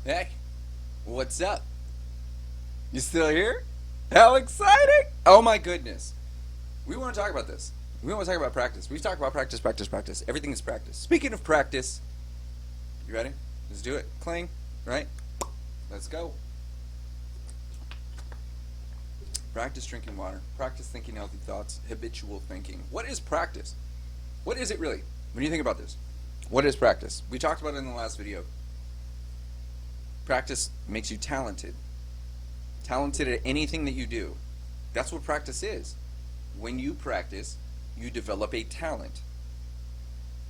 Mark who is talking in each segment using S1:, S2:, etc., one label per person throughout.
S1: Hey, what's up? You still here? How exciting! Oh my goodness. We want to talk about this. We want to talk about practice. We've talked about practice, practice, practice. Everything is practice. Speaking of practice, you ready? Let's do it. Cling, right? Let's go. Practice drinking water. Practice thinking healthy thoughts. Habitual thinking. What is practice? What is it really? When you think about this, what is practice? We talked about it in the last video. Practice makes you talented. Talented at anything that you do. That's what practice is. When you practice, you develop a talent.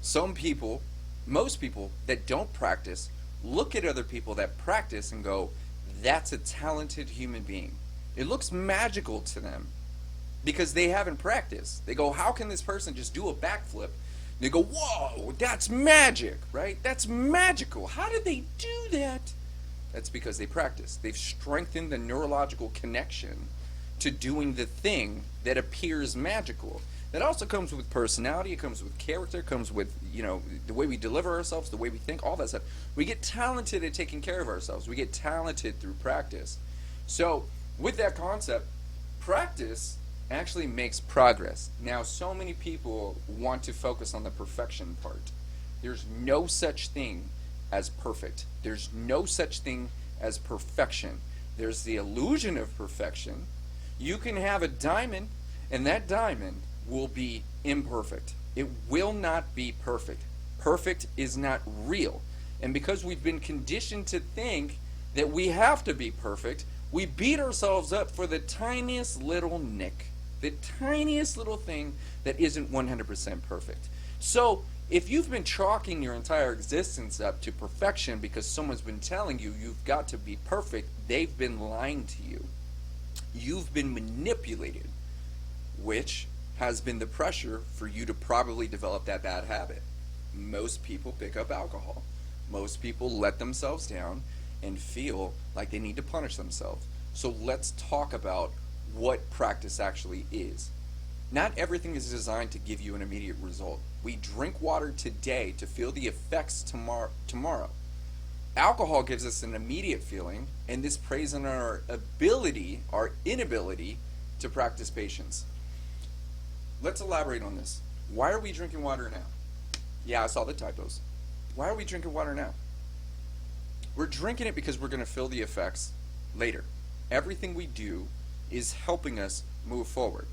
S1: Some people, most people that don't practice, look at other people that practice and go, that's a talented human being. It looks magical to them because they haven't practiced. They go, how can this person just do a backflip? They go, whoa, that's magic, right? That's magical. How did they do that? That's because they practice. They've strengthened the neurological connection to doing the thing that appears magical. That also comes with personality, it comes with character, it comes with, the way we deliver ourselves, the way we think, all that stuff. We get talented at taking care of ourselves. We get talented through practice. So, with that concept, practice actually makes progress. Now, so many people want to focus on the perfection part. There's no such thing as perfect. There's no such thing as perfection. There's the illusion of perfection. You can have a diamond, and that diamond will be imperfect. It will not be perfect. Perfect is not real. And because we've been conditioned to think that we have to be perfect, we beat ourselves up for the tiniest little nick, the tiniest little thing that isn't 100% perfect. So, if you've been chalking your entire existence up to perfection because someone's been telling you you've got to be perfect, they've been lying to you. You've been manipulated, which has been the pressure for you to probably develop that bad habit. Most people pick up alcohol. Most people let themselves down and feel like they need to punish themselves. So let's talk about what practice actually is. Not everything is designed to give you an immediate result. We drink water today to feel the effects tomorrow. Alcohol gives us an immediate feeling, and this preys on our inability to practice patience. Let's elaborate on this. Why are we drinking water now? Yeah, I saw the typos. Why are we drinking water now? We're drinking it because we're going to feel the effects later. Everything we do is helping us move forward.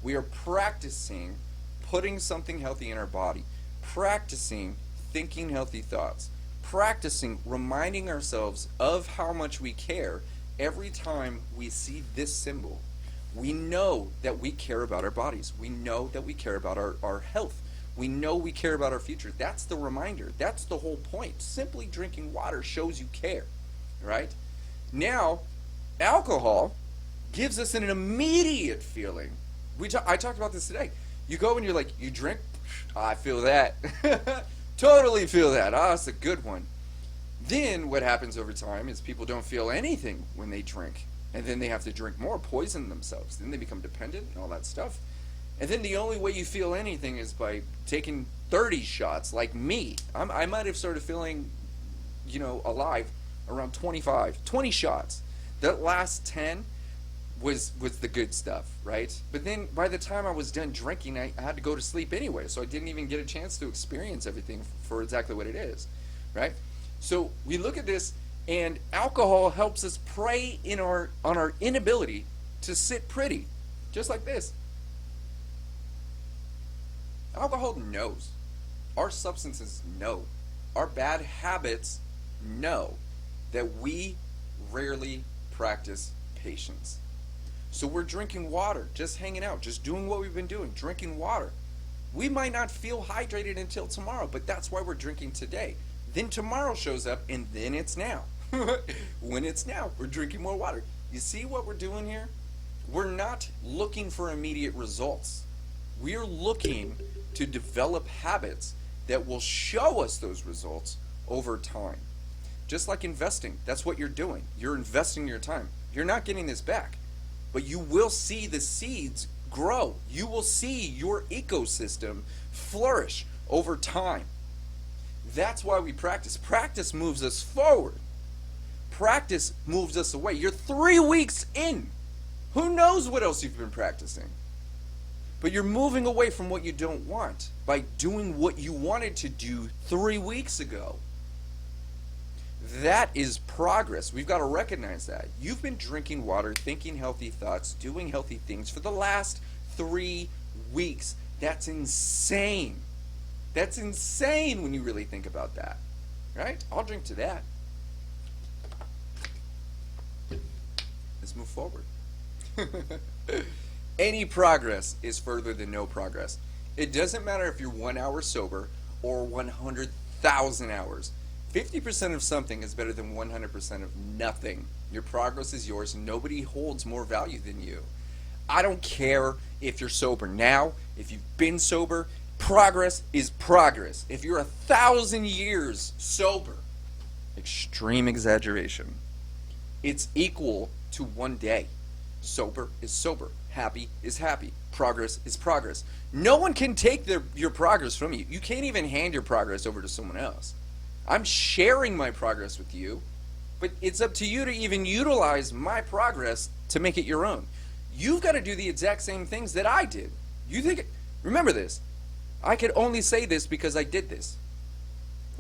S1: We are practicing putting something healthy in our body, practicing thinking healthy thoughts, practicing reminding ourselves of how much we care every time we see this symbol. We know that we care about our bodies. We know that we care about our health. We know we care about our future. That's the reminder. That's the whole point. Simply drinking water shows you care, right? Now, alcohol gives us an immediate feeling. I talked about this today. You go and you're like, you drink? I feel that. Totally feel that. It's a good one. Then what happens over time is people don't feel anything when they drink. And then they have to drink more, poison themselves. Then they become dependent and all that stuff. And then the only way you feel anything is by taking 30 shots, like me. I might have started feeling, alive around 20 shots. That last 10 was the good stuff, right? But then by the time I was done drinking, I had to go to sleep anyway, so I didn't even get a chance to experience everything for exactly what it is, right? So we look at this, and alcohol helps us prey on our inability to sit pretty, just like this. Alcohol knows. Our substances know. Our bad habits know that we rarely practice patience. So we're drinking water, just hanging out, just doing what we've been doing, drinking water. We might not feel hydrated until tomorrow, but that's why we're drinking today. Then tomorrow shows up, and then it's now. When it's now, we're drinking more water. You see what we're doing here? We're not looking for immediate results. We're looking to develop habits that will show us those results over time. Just like investing, that's what you're doing. You're investing your time. You're not getting this back, but you will see the seeds grow. You will see your ecosystem flourish over time. That's why we practice. Practice moves us forward. practice moves us away. You're 3 weeks in. Who knows what else you've been practicing? But you're moving away from what you don't want by doing what you wanted to do 3 weeks ago. That is progress. We've got to recognize that. You've been drinking water, thinking healthy thoughts, doing healthy things for the last 3 weeks. That's insane. That's insane when you really think about that. Right? I'll drink to that. Let's move forward. Any progress is further than no progress. It doesn't matter if you're 1 hour sober or 100,000 hours. 50% of something is better than 100% of nothing. Your progress is yours. Nobody holds more value than you. I don't care if you're sober now, if you've been sober. Progress is progress. If you're 1,000 years sober, extreme exaggeration, it's equal to 1 day. Sober is sober. Happy is happy. Progress is progress. No one can take your progress from you. You can't even hand your progress over to someone else. I'm sharing my progress with you, but it's up to you to even utilize my progress to make it your own. You've got to do the exact same things that I did. Remember this, I could only say this because I did this.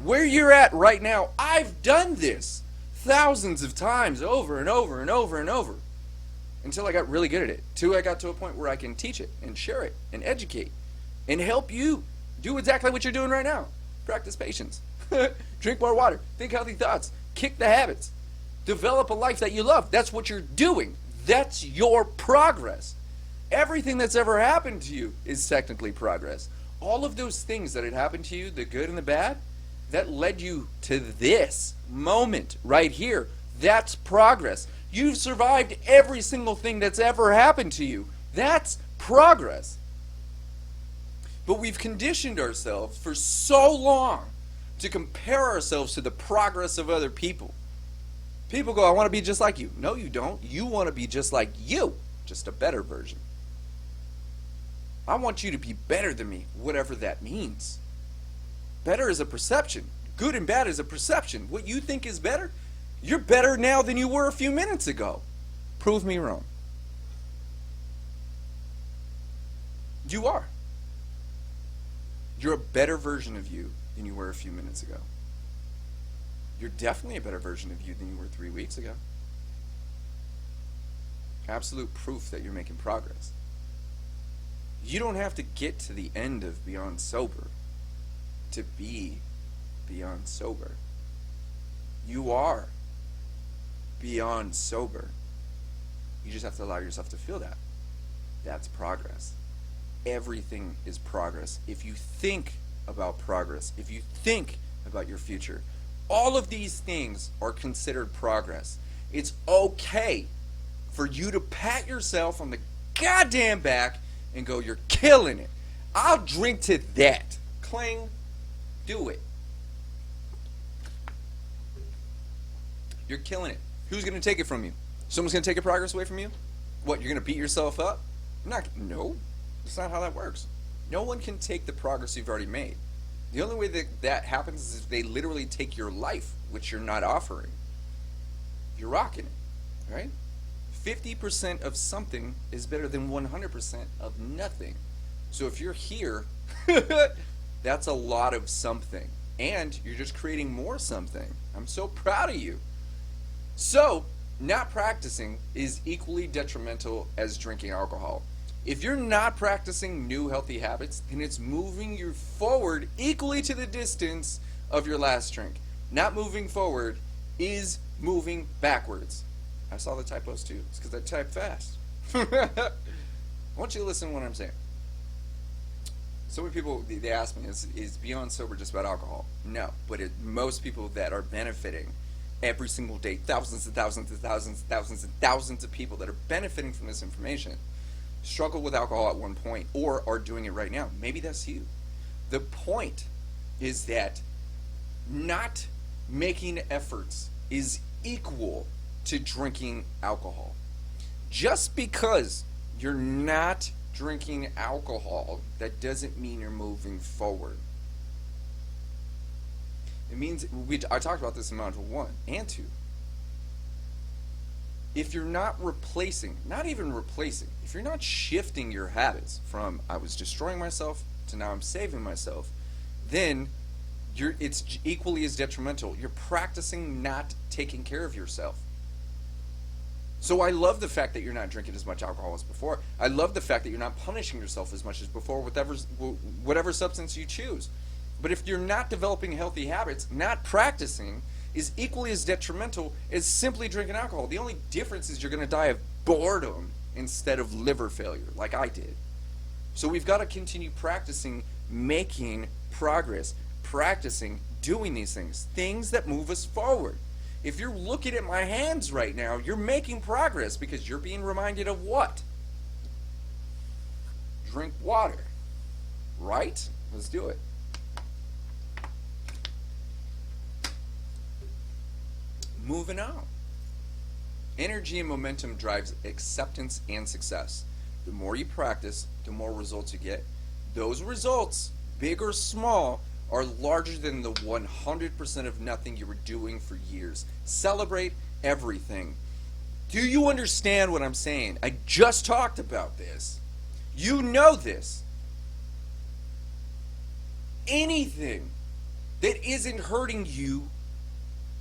S1: Where you're at right now, I've done this thousands of times over and over and over and over until I got really good at it. Till I got to a point where I can teach it and share it and educate and help you do exactly what you're doing right now. Practice patience. Drink more water. Think healthy thoughts. Kick the habits. Develop a life that you love. That's what you're doing. That's your progress. Everything that's ever happened to you is technically progress. All of those things that had happened to you, the good and the bad, that led you to this moment right here. That's progress. You've survived every single thing that's ever happened to you. That's progress. But we've conditioned ourselves for so long to compare ourselves to the progress of other people. People go, I want to be just like you. No, you don't. You want to be just like you, just a better version. I want you to be better than me, whatever that means. Better is a perception. Good and bad is a perception. What you think is better, you're better now than you were a few minutes ago. Prove me wrong. You are. You're a better version of you than you were a few minutes ago. You're definitely a better version of you than you were 3 weeks ago. Absolute proof that you're making progress. You don't have to get to the end of Beyond Sober to be Beyond Sober. You are beyond sober. You just have to allow yourself to feel that. That's progress. Everything is progress. If you think about progress, if you think about your future, all of these things are considered progress. It's okay for you to pat yourself on the goddamn back and go, you're killing it. I'll drink to that. Cling. Do it. You're killing it. Who's going to take it from you? Someone's going to take your progress away from you? What, you're going to beat yourself up? No. That's not how that works. No one can take the progress you've already made. The only way that that happens is if they literally take your life, which you're not offering. You're rocking it, right? 50% of something is better than 100% of nothing. So if you're here, that's a lot of something. And you're just creating more something. I'm so proud of you. So, not practicing is equally detrimental as drinking alcohol. If you're not practicing new healthy habits, then it's moving you forward equally to the distance of your last drink. Not moving forward is moving backwards. I saw the typos too. It's because I type fast. I want you to listen to what I'm saying. So many people, they ask me, is Beyond Sober just about alcohol? No, but most people that are benefiting every single day, thousands and thousands and thousands and thousands and thousands of people that are benefiting from this information, struggle with alcohol at one point or are doing it right now. Maybe that's you. The point is that not making efforts is equal to drinking alcohol. Just because you're not drinking alcohol, that doesn't mean you're moving forward. It means, I talked about this in Module 1 and 2. if you're not replacing, not even replacing, if you're not shifting your habits from I was destroying myself to now I'm saving myself, then it's equally as detrimental. You're practicing not taking care of yourself. So I love the fact that you're not drinking as much alcohol as before. I love the fact that you're not punishing yourself as much as before with whatever substance you choose. But if you're not developing healthy habits, not practicing is equally as detrimental as simply drinking alcohol. The only difference is you're going to die of boredom instead of liver failure, like I did. So we've got to continue practicing, making progress, practicing doing these things that move us forward. If you're looking at my hands right now, you're making progress because you're being reminded of what? Drink water, right? Let's do it. Moving on. Energy and momentum drives acceptance and success. The more you practice, the more results you get. Those results, big or small, are larger than the 100% of nothing you were doing for years. Celebrate everything. Do you understand what I'm saying? I just talked about this. You know this. Anything that isn't hurting you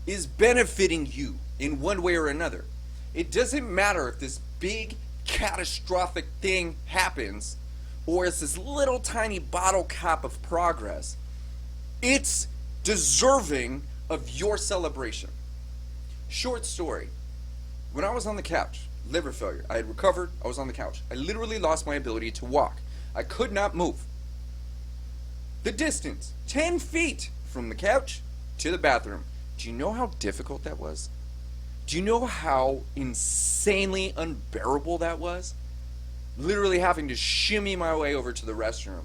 S1: is benefiting you in one way or another. It doesn't matter if this big catastrophic thing happens or it's this little tiny bottle cap of progress. It's deserving of your celebration. Short story. When I was on the couch, liver failure, I had recovered, I was on the couch. I literally lost my ability to walk. I could not move. The distance, 10 feet from the couch to the bathroom. Do you know how difficult that was? Do you know how insanely unbearable that was? Literally having to shimmy my way over to the restroom.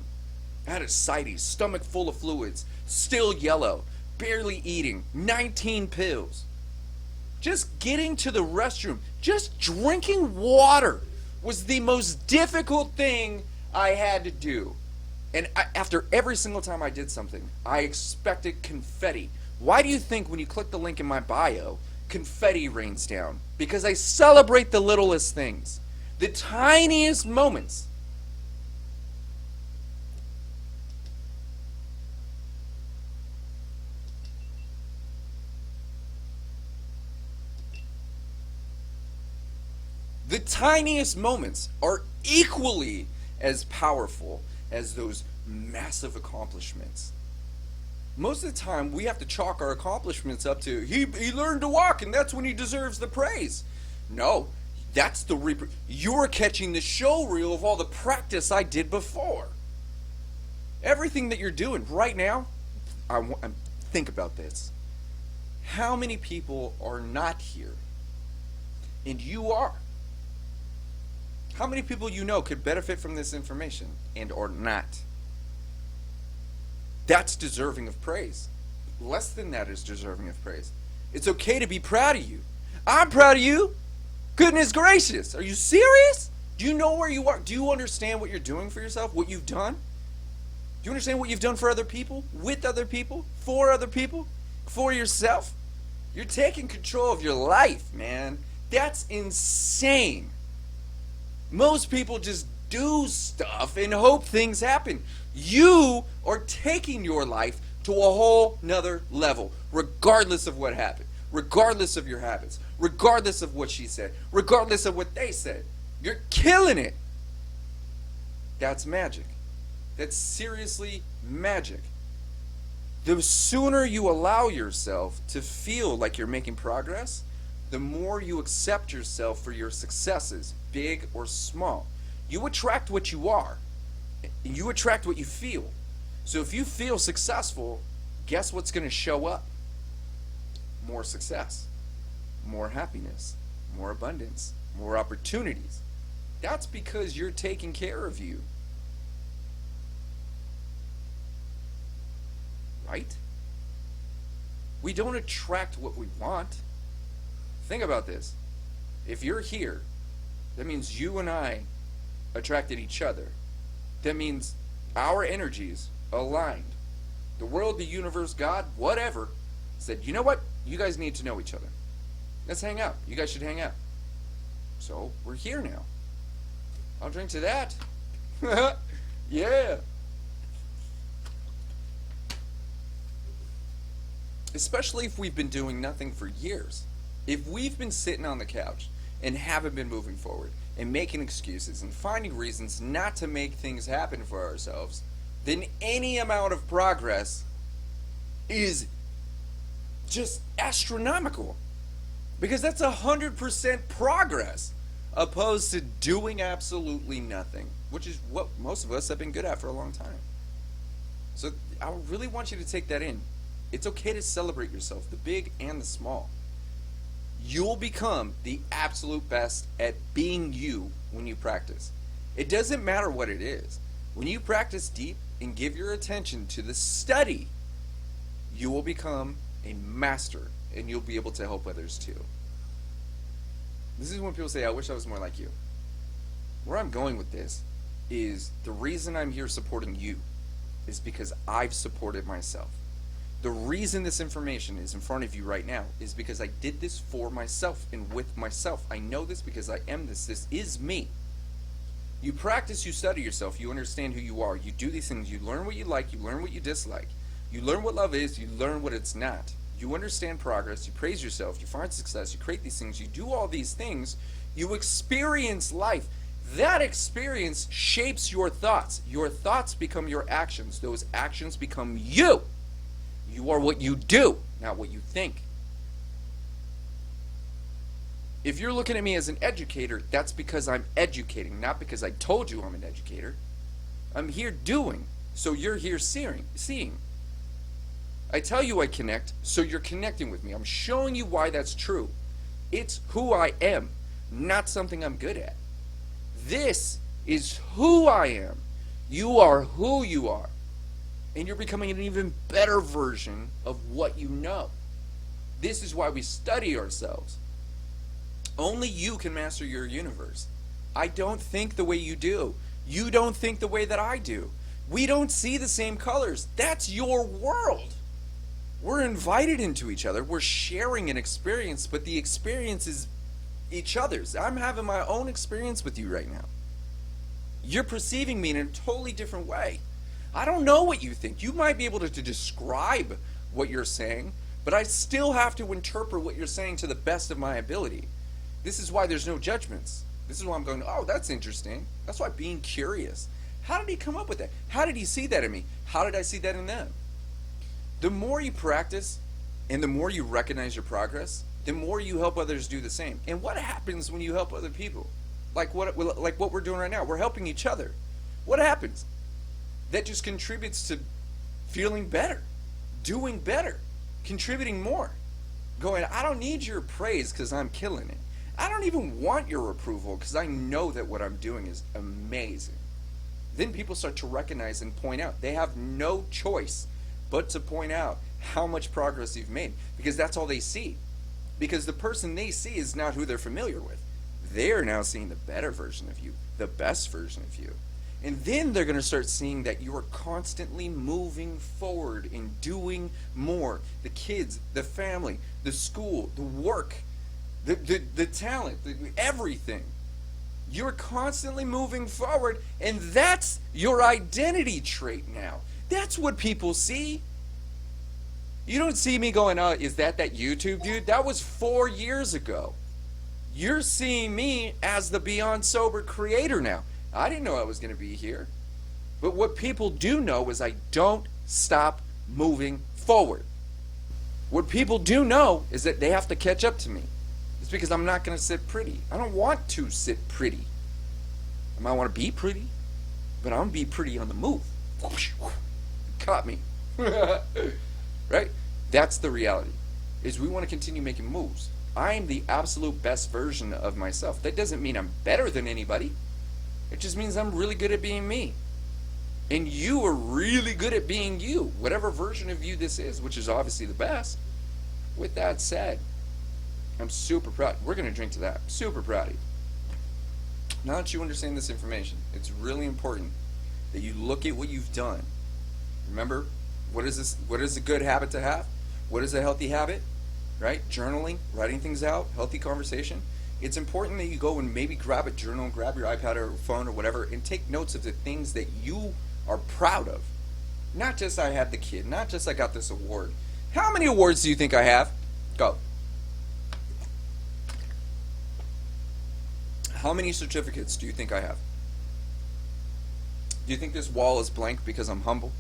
S1: I had ascites, stomach full of fluids, still yellow, barely eating, 19 pills. Just getting to the restroom, just drinking water was the most difficult thing I had to do. And after every single time I did something, I expected confetti. Why do you think when you click the link in my bio, confetti rains down? Because I celebrate the littlest things, the tiniest moments. The tiniest moments are equally as powerful as those massive accomplishments. Most of the time, we have to chalk our accomplishments up to, he learned to walk and that's when he deserves the praise. No, that's you're catching the show reel of all the practice I did before. Everything that you're doing right now, think about this. How many people are not here? And you are. How many people you know could benefit from this information and or not? That's deserving of praise. Less than that is deserving of praise. It's okay to be proud of you. I'm proud of you. Goodness gracious. Are you serious? Do you know where you are? Do you understand what you're doing for yourself? What you've done? Do you understand what you've done for other people? With other people? For other people? For yourself? You're taking control of your life, man. That's insane. Most people just do stuff and hope things happen. You are taking your life to a whole nother level, regardless of what happened, regardless of your habits, regardless of what she said, regardless of what they said. You're killing it. That's magic. That's seriously magic. The sooner you allow yourself to feel like you're making progress, the more you accept yourself for your successes, big or small. You attract what you are. You attract what you feel. So if you feel successful, guess what's going to show up? More success, more happiness, more abundance, more opportunities. That's because you're taking care of you. Right? We don't attract what we want. Think about this. If you're here, that means you and I attracted each other. That means our energies aligned. The world, the universe, God, whatever, said, you know what? You guys need to know each other. Let's hang out. You guys should hang out. So we're here now. I'll drink to that. Yeah. Especially if we've been doing nothing for years. If we've been sitting on the couch and haven't been moving forward and making excuses and finding reasons not to make things happen for ourselves, then any amount of progress is just astronomical. Because that's 100% progress opposed to doing absolutely nothing, which is what most of us have been good at for a long time. So I really want you to take that in. It's okay to celebrate yourself, the big and the small. You'll become the absolute best at being you when you practice. It doesn't matter what it is. When you practice deep and give your attention to the study, you will become a master and you'll be able to help others too. This is when people say, I wish I was more like you. Where I'm going with this is the reason I'm here supporting you is because I've supported myself. The reason this information is in front of you right now is because I did this for myself and with myself. I know this because I am this. This is me. You practice, you study yourself, you understand who you are, you do these things, you learn what you like, you learn what you dislike, you learn what love is, you learn what it's not. You understand progress, you praise yourself, you find success, you create these things, you do all these things, you experience life. That experience shapes your thoughts. Your thoughts become your actions. Those actions become you. You are what you do, not what you think. If you're looking at me as an educator, that's because I'm educating, not because I told you I'm an educator. I'm here doing, so you're here seeing. I tell you I connect, so you're connecting with me. I'm showing you why that's true. It's who I am, not something I'm good at. This is who I am. You are who you are. And you're becoming an even better version of what you know. This is why we study ourselves. Only you can master your universe. I don't think the way you do. You don't think the way that I do. We don't see the same colors. That's your world. We're invited into each other. We're sharing an experience, but the experience is each other's. I'm having my own experience with you right now. You're perceiving me in a totally different way. I don't know what you think. You might be able to describe what you're saying, but I still have to interpret what you're saying to the best of my ability. This is why there's no judgments. This is why I'm going, oh, that's interesting. That's why being curious. How did he come up with that? How did he see that in me? How did I see that in them? The more you practice and the more you recognize your progress, the more you help others do the same. And what happens when you help other people? Like what we're doing right now. We're helping each other. What happens? That just contributes to feeling better, doing better, contributing more. Going, I don't need your praise because I'm killing it. I don't even want your approval because I know that what I'm doing is amazing. Then people start to recognize and point out. They have no choice but to point out how much progress you've made because that's all they see. Because the person they see is not who they're familiar with. They're now seeing the better version of you, the best version of you. And then they're going to start seeing that you are constantly moving forward and doing more. The kids, the family, the school, the work, the talent, everything. You're constantly moving forward, and that's your identity trait now. That's what people see. You don't see me going, oh, is that YouTube dude? That was 4 years ago. You're seeing me as the Beyond Sober creator now. I didn't know I was going to be here. But what people do know is I don't stop moving forward. What people do know is that they have to catch up to me. It's because I'm not going to sit pretty. I don't want to sit pretty. I might want to be pretty, but I'm going to be pretty on the move. Whoosh, whoosh. Caught me. Right? That's the reality. Is we want to continue making moves. I am the absolute best version of myself. That doesn't mean I'm better than anybody. It just means I'm really good at being me. And you are really good at being you, whatever version of you this is, which is obviously the best. With that said, I'm super proud. We're going to drink to that. I'm super proud of you. Now that you understand this information, it's really important that you look at what you've done. Remember, what is this? What is a good habit to have? What is a healthy habit? Right? Journaling, writing things out, healthy conversation. It's important that you go and maybe grab a journal, grab your iPad or phone or whatever, and take notes of the things that you are proud of. Not just I had the kid, not just I got this award. How many awards do you think I have? Go. How many certificates do you think I have? Do you think this wall is blank because I'm humble?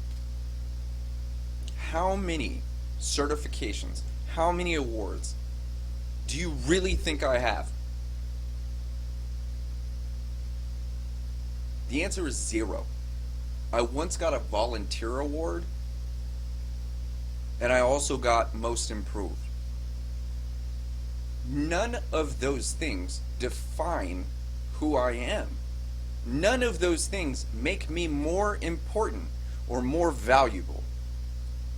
S1: How many certifications, how many awards do you really think I have? The answer is 0. I once got a volunteer award, and I also got most improved. None of those things define who I am. None of those things make me more important or more valuable.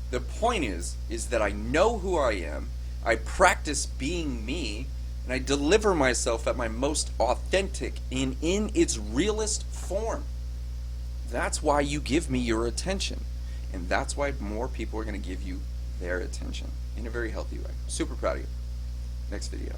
S1: The point is that I know who I am, I practice being me, and I deliver myself at my most authentic and in its realest form. That's why you give me your attention. And that's why more people are going to give you their attention in a very healthy way. Super proud of you. Next video.